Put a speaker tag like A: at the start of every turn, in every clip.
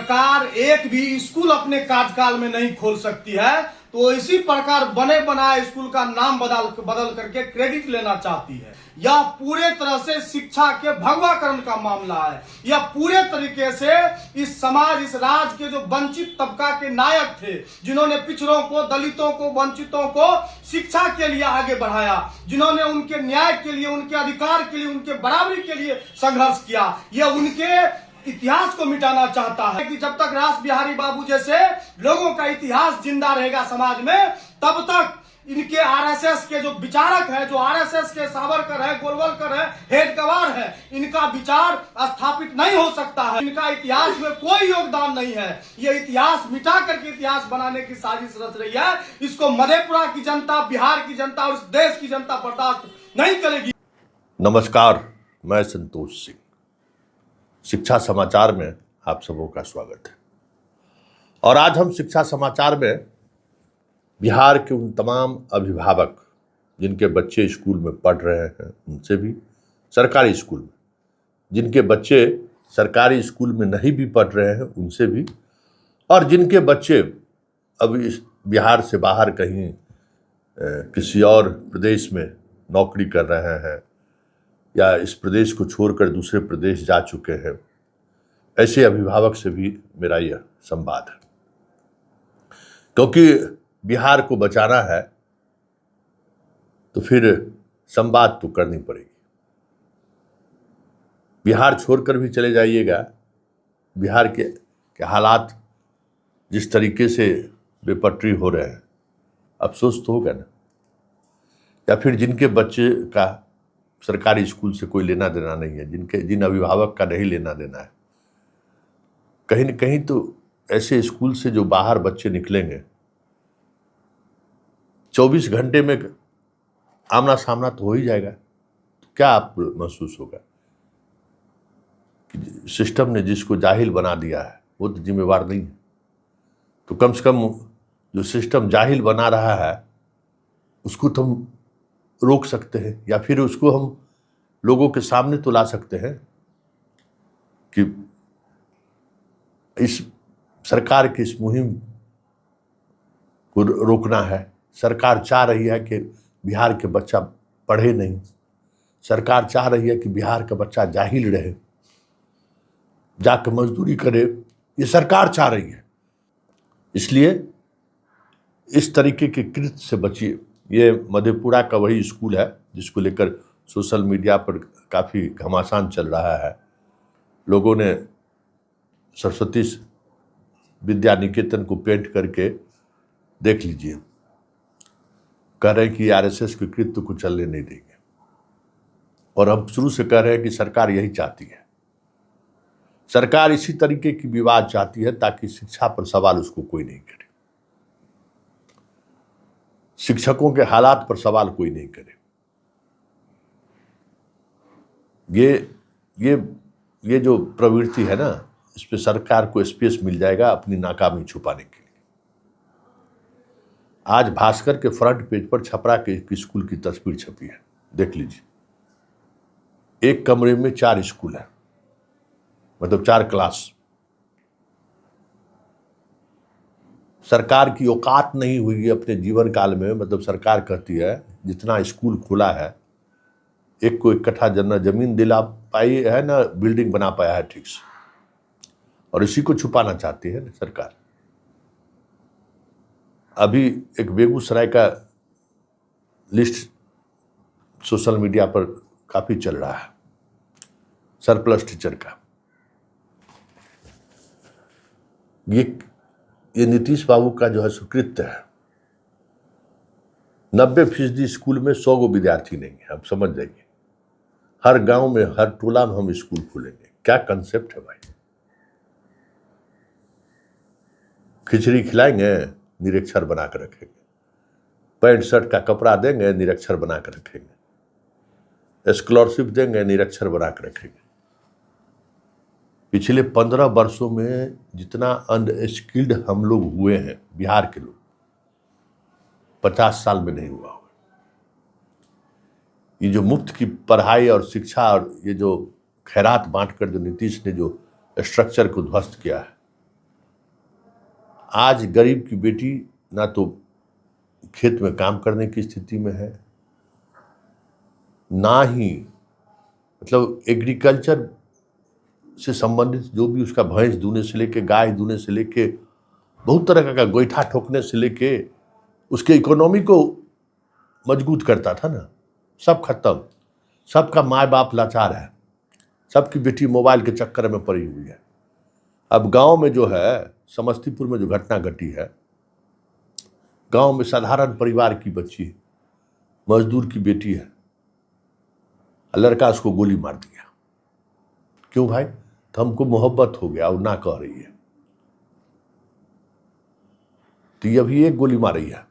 A: सरकार एक भी स्कूल अपने कार्यकाल में नहीं खोल सकती है, तो इसी प्रकार बने बनाए स्कूल का नाम बदल करके क्रेडिट लेना चाहती है। यह पूरे तरह से शिक्षा के भगवाकरण का मामला है। यह पूरे तरीके से इस समाज, इस राज्य के जो वंचित तबका के नायक थे, जिन्होंने पिछड़ों को, दलितों को, वंचितों को शिक्षा के लिए आगे बढ़ाया, जिन्होंने उनके न्याय के लिए, उनके अधिकार के लिए, उनके बराबरी के लिए संघर्ष किया, यह उनके इतिहास को मिटाना चाहता है कि जब तक रास बिहारी बाबू जैसे लोगों का इतिहास जिंदा रहेगा समाज में, तब तक इनके आरएसएस के जो विचारक है, जो आरएसएस के सावरकर है, गोलवलकर है, हेडगेवार है, इनका विचार स्थापित नहीं हो सकता है। इनका इतिहास में कोई योगदान नहीं है। ये इतिहास मिटा करके इतिहास बनाने की साजिश रच रही है। इसको मधेपुरा की जनता, बिहार की जनता और इस देश की जनता बर्दाश्त नहीं करेगी।
B: नमस्कार, मैं संतोष सिंह। शिक्षा समाचार में आप सबों का स्वागत है। और आज हम शिक्षा समाचार में बिहार के उन तमाम अभिभावक जिनके बच्चे स्कूल में पढ़ रहे हैं, उनसे भी, सरकारी स्कूल में जिनके बच्चे सरकारी स्कूल में नहीं भी पढ़ रहे हैं, उनसे भी, और जिनके बच्चे अब इस बिहार से बाहर कहीं किसी और प्रदेश में नौकरी कर रहे हैं या इस प्रदेश को छोड़कर दूसरे प्रदेश जा चुके हैं, ऐसे अभिभावक से भी मेरा यह संवाद है। क्योंकि बिहार को बचाना है तो फिर संवाद तो करनी पड़ेगी। बिहार छोड़कर भी चले जाइएगा, बिहार के हालात जिस तरीके से बेपटरी हो रहे हैं, अफसोस तो होगा ना। या फिर जिनके बच्चे का सरकारी स्कूल से कोई लेना देना नहीं है, जिन अभिभावक का नहीं लेना देना है, कहीं न कहीं तो ऐसे स्कूल से जो बाहर बच्चे निकलेंगे, 24 घंटे में आमना सामना तो हो ही जाएगा। तो क्या आप महसूस होगा कि सिस्टम ने जिसको जाहिल बना दिया है वो तो जिम्मेवार नहीं है। तो कम से कम जो सिस्टम जाहिल बना रहा है उसको तो हम रोक सकते हैं, या फिर उसको हम लोगों के सामने तो ला सकते हैं कि इस सरकार की इस मुहिम को रोकना है। सरकार चाह रही है कि बिहार के बच्चा पढ़े नहीं, सरकार चाह रही है कि बिहार का बच्चा जाहिल रहे, जाकर मजदूरी करे, ये सरकार चाह रही है। इसलिए इस तरीके के कृत्य से बचिए। ये मधेपुरा का वही स्कूल है जिसको लेकर सोशल मीडिया पर काफ़ी घमासान चल रहा है। लोगों ने सरस्वती विद्या निकेतन को पेंट करके, देख लीजिए, कह रहे हैं कि आरएसएस के कृत्य को चलने नहीं देंगे। और हम शुरू से कह रहे हैं कि सरकार यही चाहती है। सरकार इसी तरीके की विवाद चाहती है ताकि शिक्षा पर सवाल उसको कोई नहीं करे, शिक्षकों के हालात पर सवाल कोई नहीं करे। ये जो प्रवृत्ति है ना, इस पे सरकार को स्पेस मिल जाएगा अपनी नाकामी छुपाने के लिए। आज भास्कर के फ्रंट पेज पर छपरा के स्कूल की तस्वीर छपी है, देख लीजिए। एक कमरे में 4 स्कूल है, मतलब 4 क्लास। सरकार की औकात नहीं हुई है अपने जीवन काल में, मतलब सरकार कहती है जितना स्कूल खुला है, एक को 1 कट्ठा जमीन दिला पाई है ना, बिल्डिंग बना पाया है ठीक से, और इसी को छुपाना चाहती है ना सरकार। अभी एक बेगूसराय का लिस्ट सोशल मीडिया पर काफी चल रहा है, सरप्लस टीचर का। ये नीतीश बाबू का जो है सुकृत्य है। 90% स्कूल में 100 गो विद्यार्थी नहीं है। आप समझ जाइए, हर गांव में, हर टोला में हम स्कूल खोलेंगे। क्या कंसेप्ट है भाई? खिचड़ी खिलाएंगे, निरक्षर बना कर रखेंगे। पैंट शर्ट का कपड़ा देंगे, निरक्षर बना कर रखेंगे। स्कॉलरशिप देंगे, निरक्षर बना कर रखेंगे। पिछले 15 वर्षों में जितना अनस्किल्ड हम लोग हुए हैं, बिहार के लोग, 50 साल में नहीं हुआ होगा। ये जो मुफ्त की पढ़ाई और शिक्षा और ये जो खैरात बांटकर जो नीतीश ने जो स्ट्रक्चर को ध्वस्त किया है, आज गरीब की बेटी ना तो खेत में काम करने की स्थिति में है, ना ही मतलब एग्रीकल्चर से संबंधित जो भी उसका भैंस दूने से लेके, गाय दूने से लेके, बहुत तरह का गोईठा ठोकने से लेके उसके इकोनॉमी को मजबूत करता था ना, सब खत्म। सबका माँ बाप लाचार है, सबकी बेटी मोबाइल के चक्कर में पड़ी हुई है। अब गांव में जो है, समस्तीपुर में जो घटना घटी है, गांव में साधारण परिवार की बच्ची, मजदूर की बेटी है, लड़का उसको गोली मार दिया। क्यों भाई? तो हमको मोहब्बत हो गया और ना कह रही है, तो ये अभी एक गोली मारी है,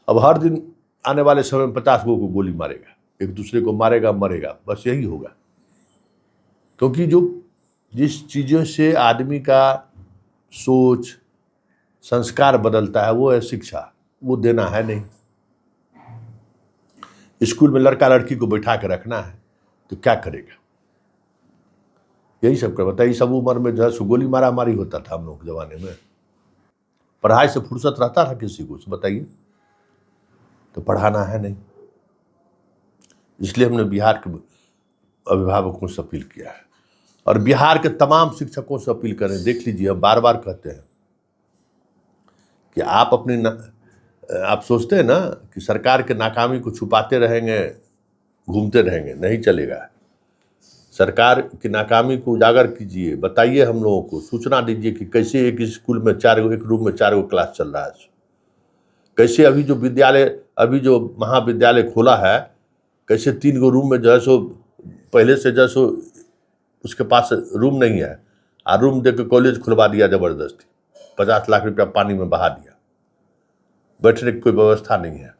B: अब हर दिन आने वाले समय में 50 लोगों को गोली मारेगा, एक दूसरे को मारेगा, मरेगा, बस यही होगा। क्योंकि जो जिस चीज़ों से आदमी का सोच संस्कार बदलता है वो है शिक्षा, वो देना है नहीं। स्कूल में लड़का लड़की को बैठा के रखना है तो क्या करेगा? यही सब कर बताइए। सब उम्र में जो है गोली मारा मारी होता था हम लोग के जमाने में, पढ़ाई से फुर्सत रहता था किसी को? बताइए। तो पढ़ाना है नहीं, इसलिए हमने बिहार के अभिभावकों से अपील किया है और बिहार के तमाम शिक्षकों से अपील करें। देख लीजिए, हम बार बार कहते हैं कि आप आप सोचते हैं ना कि सरकार के नाकामी को छुपाते रहेंगे, घूमते रहेंगे, नहीं चलेगा। सरकार की नाकामी को उजागर कीजिए, बताइए, हम लोगों को सूचना दीजिए कि कैसे एक स्कूल में एक रूम में 4 क्लास चल रहा है, कैसे अभी जो महाविद्यालय खोला है, कैसे 3 रूम में जो है सो पहले से जो सो उसके पास रूम नहीं है, और रूम दे के कॉलेज खुलवा दिया जबरदस्ती, 50 लाख रुपया पानी में बहा दिया, बैठने की कोई व्यवस्था नहीं है,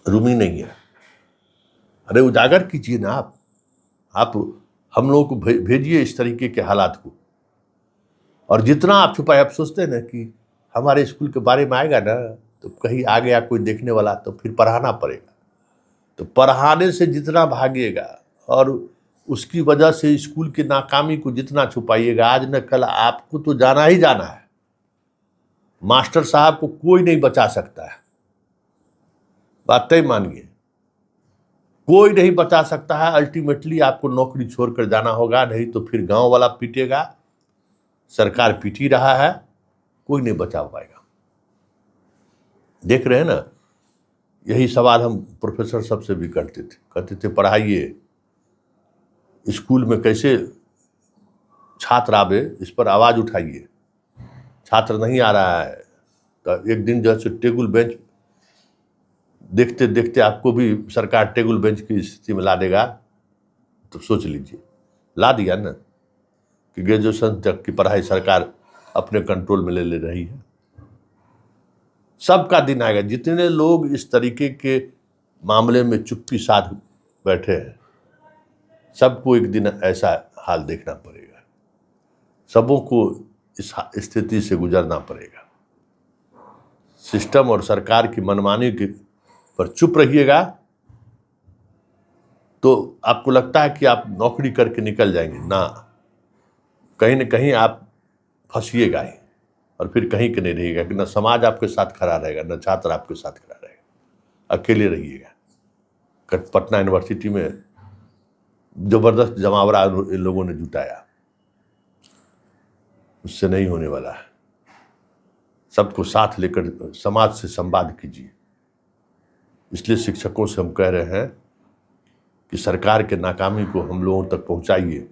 B: रूम ही नहीं है। अरे उजागर कीजिए ना आप हम लोगों को भेजिए इस तरीके के हालात को। और जितना आप छुपाए, आप सोचते हैं ना कि हमारे स्कूल के बारे में आएगा ना तो कहीं आ गया कोई देखने वाला तो फिर पढ़ाना पड़ेगा, तो पढ़ाने से जितना भागेगा और उसकी वजह से स्कूल की नाकामी को जितना छुपाइएगा, आज न कल आपको तो जाना ही जाना है। मास्टर साहब को कोई नहीं बचा सकता है, बात तय मानिए, कोई नहीं बचा सकता है। अल्टीमेटली आपको नौकरी छोड़कर जाना होगा, नहीं तो फिर गांव वाला पीटेगा, सरकार पीट ही रहा है, कोई नहीं बचा पाएगा। देख रहे हैं ना, यही सवाल हम प्रोफेसर सबसे भी कहते थे पढ़ाइए, स्कूल में कैसे छात्र आवे, इस पर आवाज उठाइए। छात्र नहीं आ रहा है तो एक दिन जो है टेबल बेंच देखते देखते आपको भी सरकार टेबल बेंच की स्थिति में ला देगा, तो सोच लीजिए। ला दिया ना कि ग्रेजुएशन तक की पढ़ाई सरकार अपने कंट्रोल में ले रही है। सबका दिन आएगा। जितने लोग इस तरीके के मामले में चुप्पी साध बैठे हैं, सबको एक दिन ऐसा हाल देखना पड़ेगा, सबों को इस स्थिति से गुजरना पड़ेगा। सिस्टम और सरकार की मनमानी के पर चुप रहिएगा तो आपको लगता है कि आप नौकरी करके निकल जाएंगे, ना, कहीं न कहीं आप फंसिएगा ही, और फिर कहीं के नहीं रहिएगा कि न समाज आपके साथ खड़ा रहेगा, न छात्र आपके साथ खड़ा रहेगा, अकेले रहिएगा। पटना यूनिवर्सिटी में जबरदस्त जमावड़ा इन लोगों ने जुटाया, उससे नहीं होने वाला है। सबको साथ लेकर समाज से संवाद कीजिए। इसलिए शिक्षकों से हम कह रहे हैं कि सरकार के नाकामी को हम लोगों तक पहुंचाइए।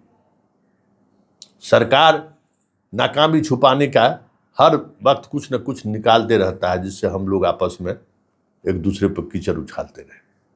B: सरकार नाकामी छुपाने का हर वक्त कुछ न कुछ निकालते रहता है, जिससे हम लोग आपस में एक दूसरे पर कीचड़ उछालते रहे।